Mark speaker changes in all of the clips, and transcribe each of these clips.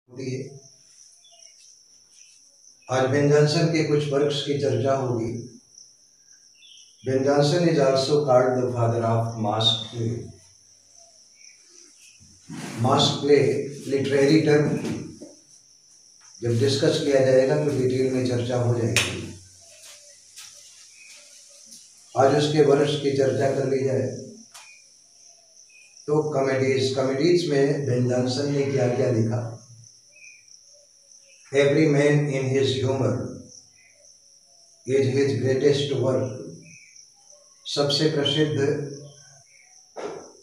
Speaker 1: होती है। आज बेन जॉनसन के कुछ वर्क्स की चर्चा होगी। Ben Jonson is also called the father of mask play. Mask play literary term जब डिस्कस किया जाएगा तो डिटेल में चर्चा हो जाएगी। आज उसके वर्क्स की चर्चा कर ली जाए तो कॉमेडीज में बेन जॉनसन ने क्या क्या लिखा। Every man in his humour is his greatest work. सबसे प्रसिद्ध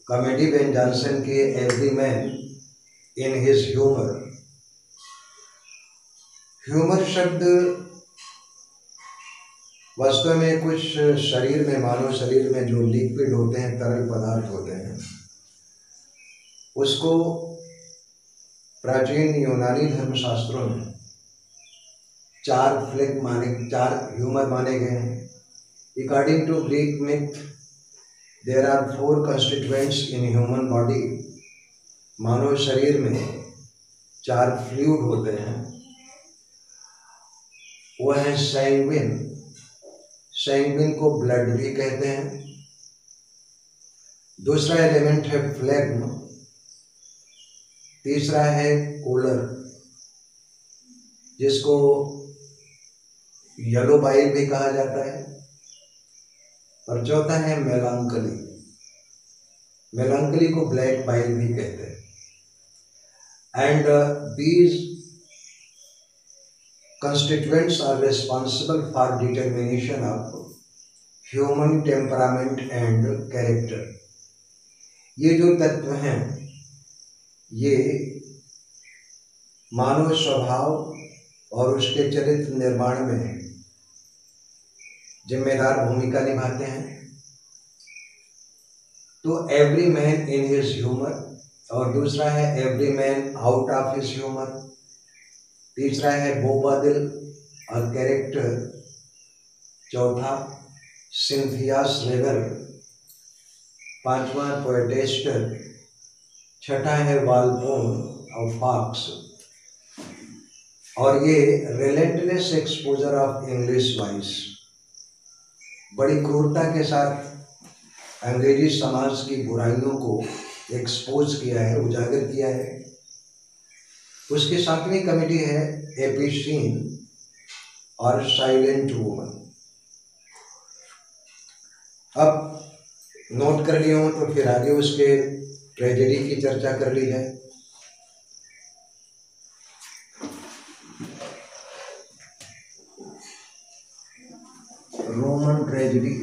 Speaker 1: कॉमेडी बेन जॉनसन के every man in his humour. Humour शब्द वास्तव में कुछ शरीर में, मानव शरीर में जो लिक्विड होते हैं, तरल पदार्थ होते हैं, उसको प्राचीन यूनानी धर्मशास्त्रों में चार ह्यूमर माने गए हैं। According to Greek myth there are 4 constituents in human body. मानव शरीर में 4 फ्लूइड होते हैं। वो है सैंग्विन, सैंग्विन को ब्लड भी कहते हैं। दूसरा एलिमेंट है फ्लेग्म। तीसरा है कूलर, जिसको येलो बाइल भी कहा जाता है। और चौथा है मेलांकली। मेलांकली को ब्लैक बाइल भी कहते हैं। And these constituents are responsible for determination of human temperament and character। ये जो तत्व हैं ये मानव स्वभाव और उसके चरित्र निर्माण में जिम्मेदार भूमिका निभाते हैं। तो every man in his humour, और दूसरा है every man out of his humour. तीसरा है बोबादिल और कैरेक्टर। चौथा सिंथिया स्लेगर। पांचवा पोएटेस्टर। छठा है वाल्पोन और फॉक्स। और ये relentless exposure of English vice, बड़ी क्रूरता के साथ अंग्रेजी समाज की बुराइयों को एक्सपोज किया है, उजागर किया है। उसकी 7वीं कॉमेडी है एपिसीन और साइलेंट वुमन। अब नोट कर लिए हो तो फिर आगे उसके ट्रेजेडी की चर्चा कर ली जाए। Roman tragedy.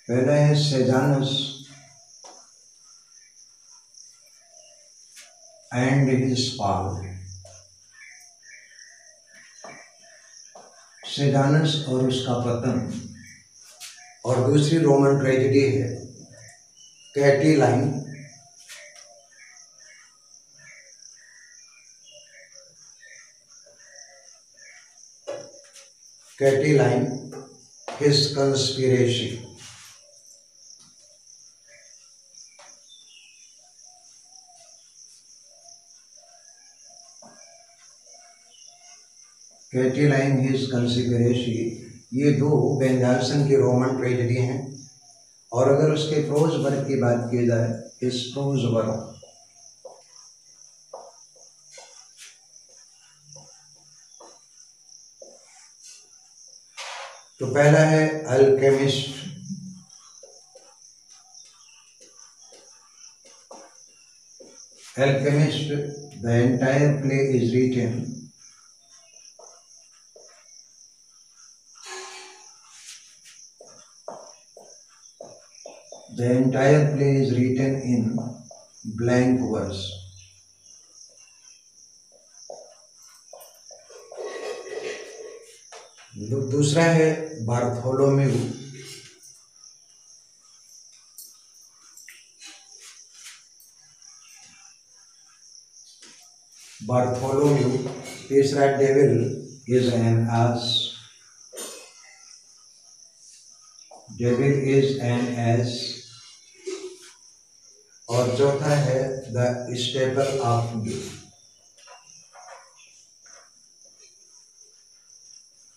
Speaker 1: पहला है सेजानस एंड हिज फॉल। सेजानस और उसका पतन। और दूसरी रोमन ट्रेजेडी है कैटिलाइन। कैटिलाइन हिज कंस्पिरेसी। कैटिलाइन हिज कंस्पिरेसी, ये 2 बेन जॉनसन की रोमन ट्रेजेडी हैं। और अगर उसके प्रोज वर्क की बात की जाए, इस प्रोज वर्क तो पहला है Alchemist. Alchemist, the entire play is written The entire play is written in blank verse। दूसरा है बार्थोलोम्यू। बार्थोलोम्यू। तीसरा devil is an ass. Devil is an ass. और चौथा है the staple of you.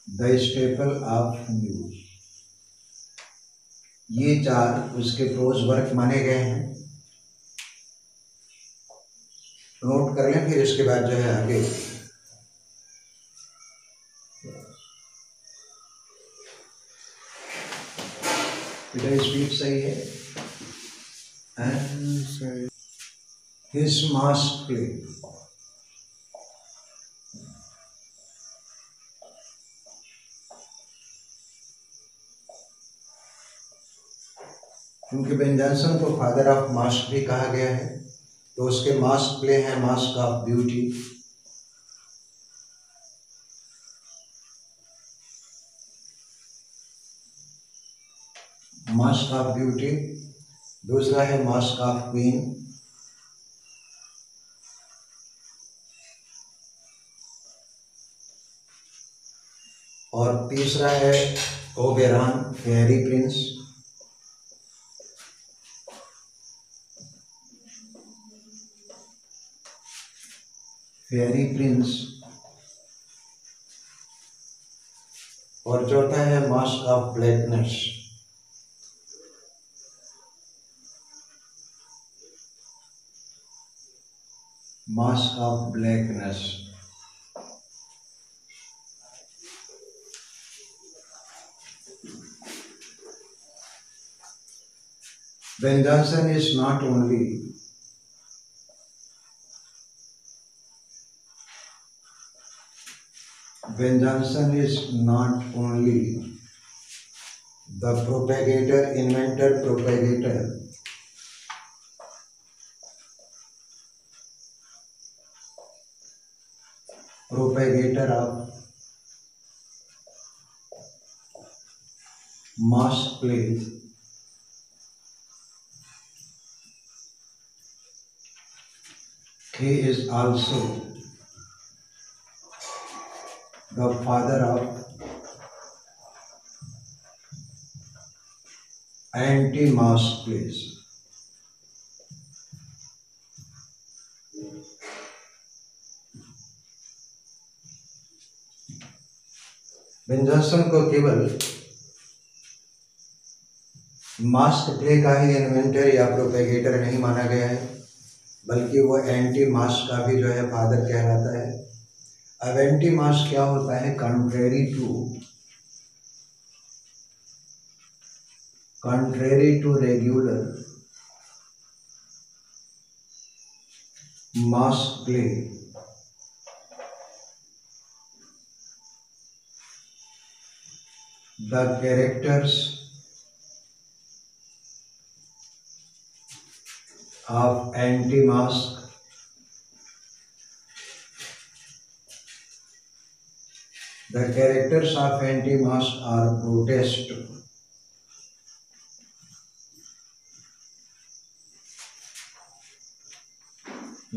Speaker 1: The staple of you, ये चार उसके prose work माने गए हैं। नोट कर लें, फिर इसके बाद जो है आगे स्पीड सही है। हिज मास्क प्ले, क्योंकि बेन जॉनसन को फादर ऑफ मास्क भी कहा गया है, तो उसके मास्क प्ले हैं mask of beauty. Mask of beauty. दूसरा है मास्क ऑफ क्वीन। और तीसरा है Oberon, fairy Prince. Fairy Prince. और चौथा है mask of blackness. Mask of blackness. Ben Jonson is not only Ben Jonson is not only the propagator, inventor, propagator of mask plays, he is also the father of anti-mask plays. Ben Jonson को केवल mask play का ही inventor या propagator नहीं माना गया है, बल्कि वो एंटी मास्क का भी जो है फादर कहलाता है। अब एंटी मास्क क्या होता है? contrary to regular mask play, the characters of anti-mask are grotesque,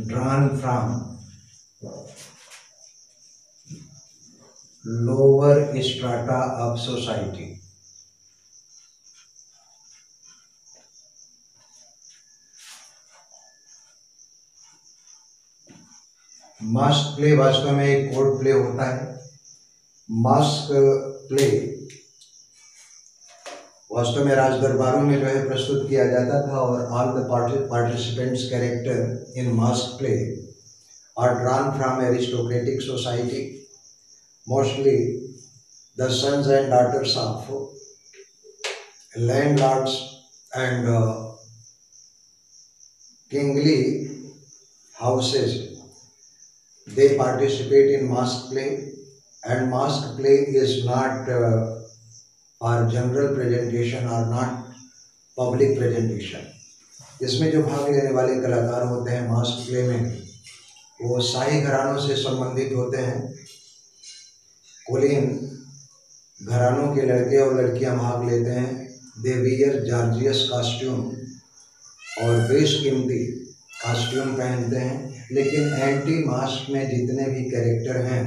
Speaker 1: drawn from lower strata of society. Mask play वास्तव में एक कोड प्ले होता है। मास्क प्ले वास्तव में राज दरबारों में जो है प्रस्तुत किया जाता था, और all the participants character in masque play are drawn from aristocratic society, mostly the sons and daughters of landlords and kingly houses. They participate in mask play, and mask play is not for general presentation or not public presentation. इसमें जो भाग लेने वाले कलाकार होते हैं mask play में, वो शाही घरानों से संबंधित होते हैं। कुलीन घरानों के लड़के और लड़कियां भाग लेते हैं। दे वियर जॉर्जियस कॉस्ट्यूम, और बेशकीमती कॉस्ट्यूम पहनते हैं। लेकिन एंटी मास्क में जितने भी कैरेक्टर हैं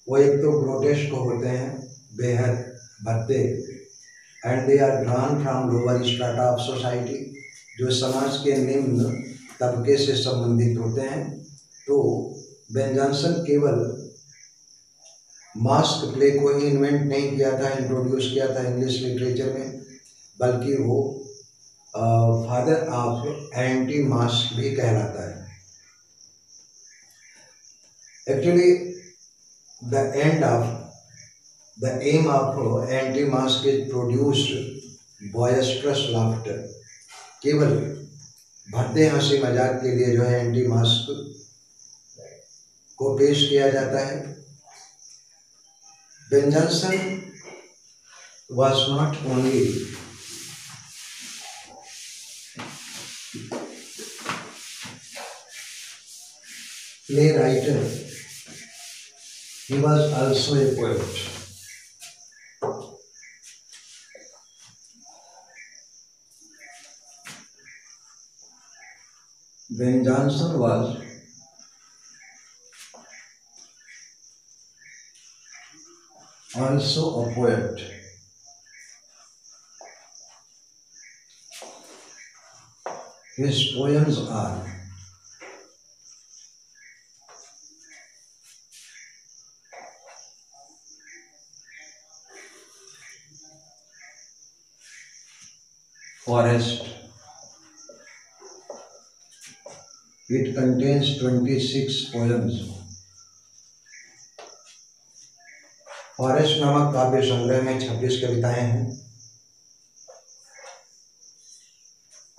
Speaker 1: वो एक तो ग्रोटेस्क होते हैं, बेहद भद्दे, and they are drawn from lower strata of society, जो समाज के निम्न तबके से संबंधित होते हैं। तो बेन जॉनसन केवल मास्क प्ले को ही इन्वेंट नहीं किया था, इंट्रोड्यूस किया था इंग्लिश लिटरेचर में, बल्कि वो फादर ऑफ एंटी मास्क भी कहलाता है। Actually the aim of anti-mask is produce boisterous laughter। केवल भद्दे हंसी मजाक के लिए जो है एंटी मास्क को पेश किया जाता है। Ben Jonson was not only playwright, he was also a poet। Ben Jonson was also a poet। His poems are Forest। It contains 26 poems। Forest नामक काव्य संग्रह में 26 कविताएं हैं।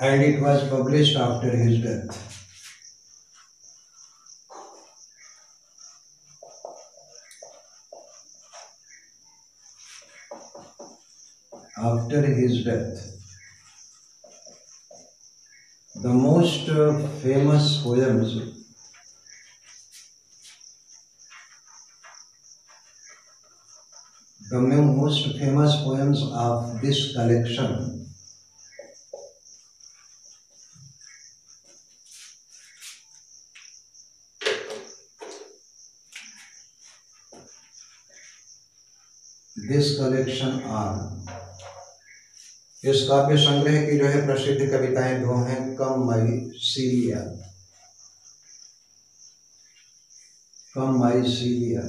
Speaker 1: And it was published after his death। After his death, the most famous poems of this collection are, इस काव्य संग्रह की जो है प्रसिद्ध कविताएं दो हैं। कम माई सीलिया, कम माई सीलिया,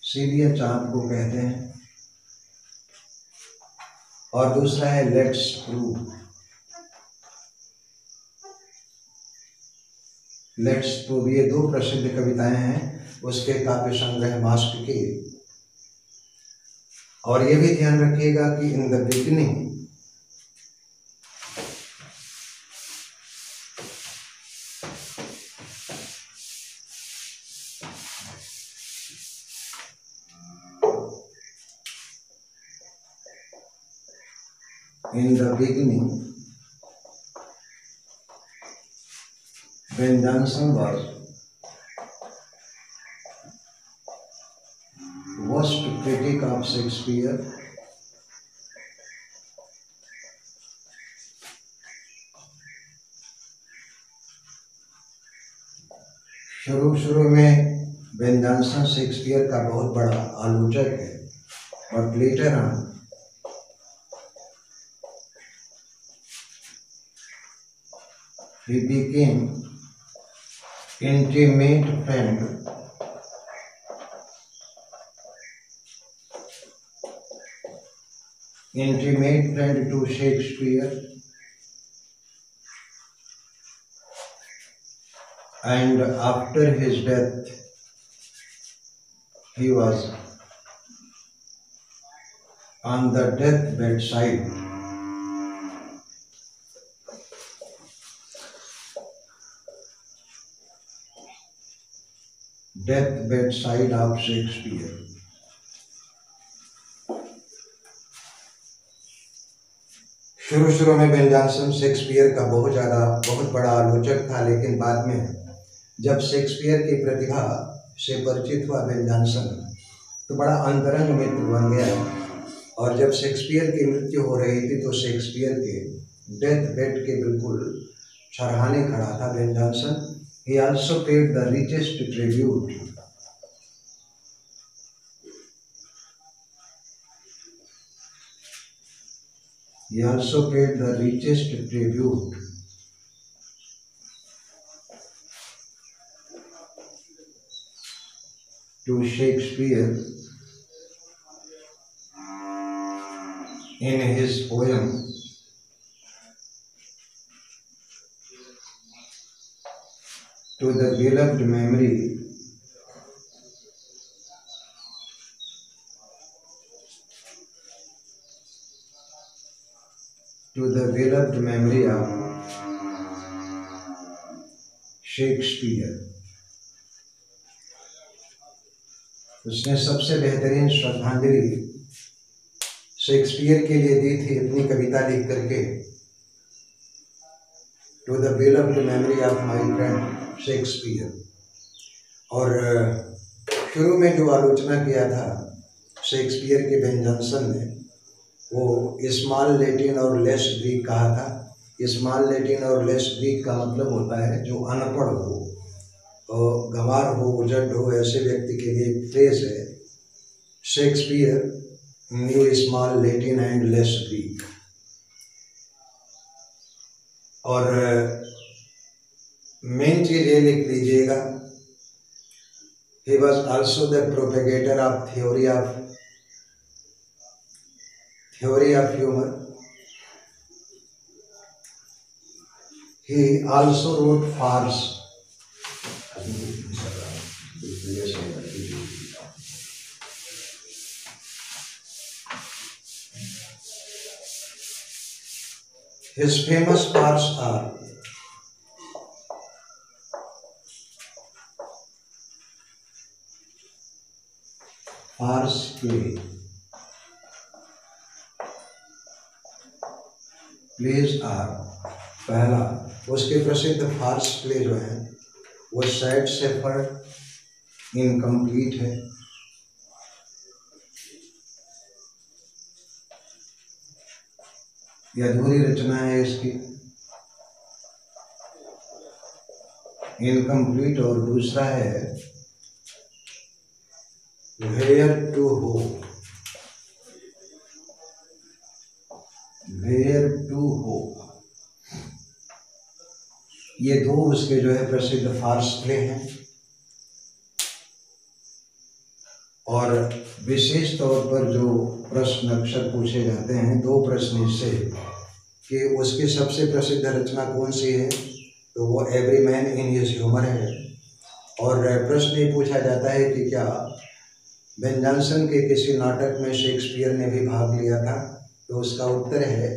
Speaker 1: सीलिया चांद को कहते हैं, और दूसरा है लेट्स प्रूव, लेट्स प्रूव। ये दो प्रसिद्ध कविताएं हैं उसके काव्य संग्रह मास्क के। और ये भी ध्यान रखिएगा कि in the beginning Ben Jonson was worst critic of Shakespeare। शुरू में बेन जॉनसन शेक्सपियर का बहुत बड़ा आलोचक है, but later on he became intimate friend to Shakespeare, and after his death he was on the deathbed side। deathbed side of Shakespeare। शुरू में Ben Jonson Shakespeare का बहुत बड़ा आलोचक था, लेकिन बाद में जब शेक्सपियर की प्रतिभा से परिचित हुआ बेन जॉनसन तो बड़ा अंतरंग मित्र बन गया। और जब शेक्सपियर की मृत्यु हो रही थी तो शेक्सपियर के डेथ बेड के बिल्कुल सरहाने खड़ा था Ben Jonson. He also paid the richest tribute He also paid the richest tribute to Shakespeare in his poem To the Beloved Memory of Shakespeare. उसने सबसे बेहतरीन श्रद्धांजलि शेक्सपियर के लिए दी थी अपनी कविता लिख करके, to the beloved memory of my friend Shakespeare. और शुरू में जो आलोचना किया था शेक्सपियर के बेन जॉनसन ने, वो स्मॉल लैटिन और लेस ग्रीक कहा था। स्मॉल लैटिन और लेस ग्रीक का मतलब होता है जो अनपढ़ हो और गंवार हो, उजड़ हो, ऐसे व्यक्ति के लिए फ्रेज है। Shakespeare new small Latin and less Greek. और मेन चीज ये लिख लीजिएगा, he was also the propagator of theory of humor. He also wrote farce. His famous farce are farce play. Plays are, पहला उसके प्रसिद्ध फार्स प्ले जो है वो सैड शेफर्ड इनकम्प्लीट है। ये अधूरी रचना है इसकी, इनकम्प्लीट। और दूसरा है वेयर टू हो, वेयर टू हो। ये दो उसके जो है प्रसिद्ध फार्स प्ले हैं। और विशेष तौर पर जो प्रश्न अक्सर पूछे जाते हैं, दो प्रश्न इससे कि उसकी सबसे प्रसिद्ध रचना कौन सी है, तो वो every man in his humour है। और प्रश्न ये पूछा जाता है कि क्या बेन जॉनसन के किसी नाटक में शेक्सपियर ने भी भाग लिया था, तो उसका उत्तर है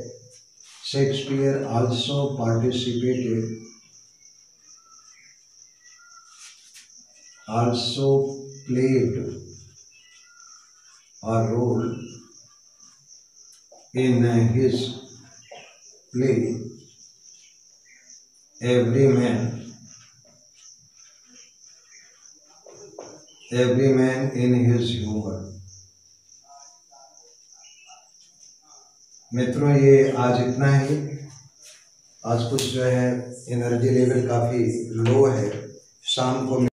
Speaker 1: Shakespeare also participated, also played a role in his play Every Man in His Humor। मित्रों, ये आज इतना ही। आज कुछ जो है एनर्जी लेवल काफ़ी लो है। शाम को